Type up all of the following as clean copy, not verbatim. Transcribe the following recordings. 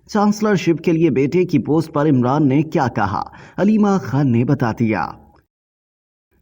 चांसलरशिप के लिए बेटे की पोस्ट पर इमरान ने क्या कहा, अलीमा खान ने बता दिया।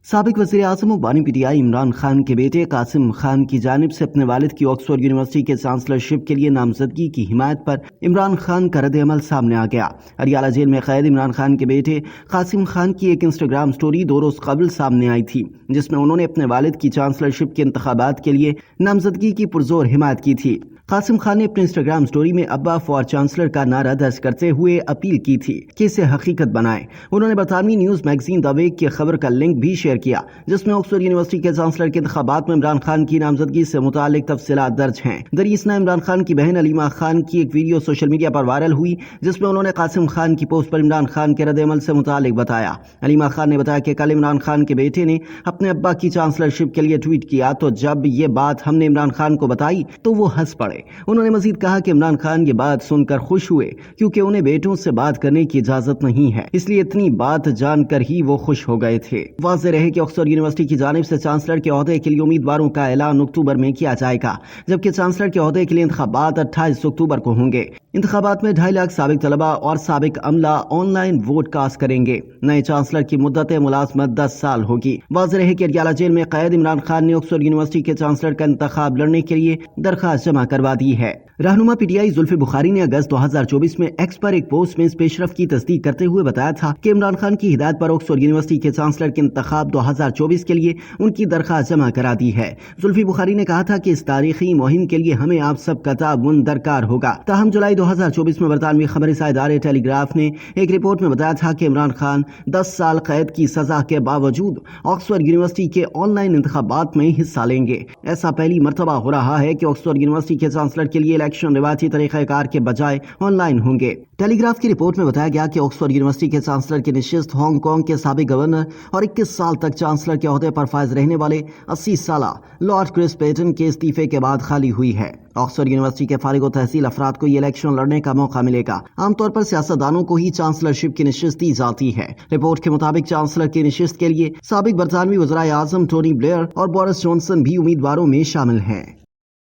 साबिक वज़ीर आज़म और बानी पीटीआई इमरान खान के बेटे कासिम खान की जानिब से अपने वालिद की ऑक्सफोर्ड यूनिवर्सिटी के चांसलरशिप के लिए नामजदगी की हिमायत पर इमरान खान का रद्द-ए-अमल सामने आ गया। अडियाला जेल में कैद इमरान खान के बेटे कासिम खान की एक इंस्टाग्राम स्टोरी 2 रोज कबल सामने आई थी, जिसमें उन्होंने अपने वालिद की चांसलरशिप के इंतखाबात के लिए नामजदगी की पुरजोर हिमायत की थी। कासिम खान ने अपने इंस्टाग्राम स्टोरी में अब्बा फॉर चांसलर का नारा दर्ज करते हुए अपील की थी कि इसे हकीकत बनाएं। उन्होंने बरतानवी न्यूज मैगजीन द वेक की खबर का लिंक भी शेयर किया, जिसमें ऑक्सफोर्ड यूनिवर्सिटी के चांसलर के इंतखाबात में इमरान खान की नामजदगी से मुतालिक तफसीलात दर्ज हैं। दरीसना इमरान खान की बहन अलीमा खान की एक वीडियो सोशल मीडिया पर वायरल हुई, जिसमें उन्होंने कासिम खान की पोस्ट पर इमरान खान के रद्द-ए-अमल से मुतालिक बताया। अलीमा खान ने बताया कि कल इमरान खान के बेटे ने अपने अब्बा की चांसलरशिप के लिए ट्वीट किया, तो जब ये बात हमने इमरान खान को बताई तो वो हंस पड़े। उन्होंने मजीद कहा कि इमरान खान ये बात सुनकर खुश हुए, क्योंकि उन्हें बेटों से बात करने की इजाजत नहीं है, इसलिए इतनी बात जानकर ही वो खुश हो गए थे। वाज़ेह रहे कि ऑक्सफोर्ड यूनिवर्सिटी की जानिब से चांसलर के ओहदे के लिए उम्मीदवारों का ऐलान अक्टूबर में किया जाएगा, जबकि चांसलर के ओहदे के लिए इंतखाबात 28 अक्टूबर को होंगे। इंतखाबात में 2.5 लाख साबिक तलबा और साबिक अमला ऑनलाइन वोट कास्ट करेंगे। नए चांसलर की मुद्दत मुलाजमत 10 साल होगी। वाज़ेह रहे कि अडियाला जेल में कैद इमरान खान ने ऑक्सफोर्ड यूनिवर्सिटी के चांसलर का इंतखाब लड़ने के लिए दरखास्त जमा करवा दी है। रहनुमा पीटीआई जुल्फी बुखारी ने अगस्त 2024 में एक्स पर एक पोस्ट में इस पेशरफ की तस्दीक करते हुए बताया था कि इमरान खान की हिदायत पर ऑक्सफोर्ड यूनिवर्सिटी के चांसलर के इंतखाब 2024 के लिए उनकी दरखास्त जमा करा दी है। जुल्फी बुखारी ने कहा था कि इस तारीखी मुहिम के लिए हमें आप सबका ताउन दरकार होगा। ताहम जुलाई 2024 में बरतानवी खबरसां इदारे टेलीग्राफ ने एक रिपोर्ट में बताया था कि इमरान खान 10 साल कैद की सजा के बावजूद ऑक्सफोर्ड यूनिवर्सिटी के ऑनलाइन इंतखाबात में हिस्सा लेंगे। ऐसा पहली मर्तबा हो रहा है कि ऑक्सफोर्ड यूनिवर्सिटी के चांसलर के लिए इलेक्शन रिवायती तरीक़ेकार के बजाय ऑनलाइन होंगे। टेलीग्राफ की रिपोर्ट में बताया गया कि ऑक्सफोर्ड यूनिवर्सिटी के चांसलर की निशिस्त हांगकांग के साबिक गवर्नर और 21 साल तक चांसलर के ओहदे पर फाइज रहने वाले 80 साल लॉर्ड क्रिस पेटन के इस्तीफे के बाद खाली हुई है। ऑक्सफोर्ड यूनिवर्सिटी के फारिग तहसील अफराद को ये इलेक्शन लड़ने का मौका मिलेगा। आमतौर पर सियासतदानों को ही चांसलरशिप की निशिस्त दी जाती है। रिपोर्ट के मुताबिक चांसलर की निशिस्त के लिए साबिक बरतानवी वज़ीर आज़म टोनी ब्लेयर और बोरिस जॉनसन भी उम्मीदवारों में शामिल हैं।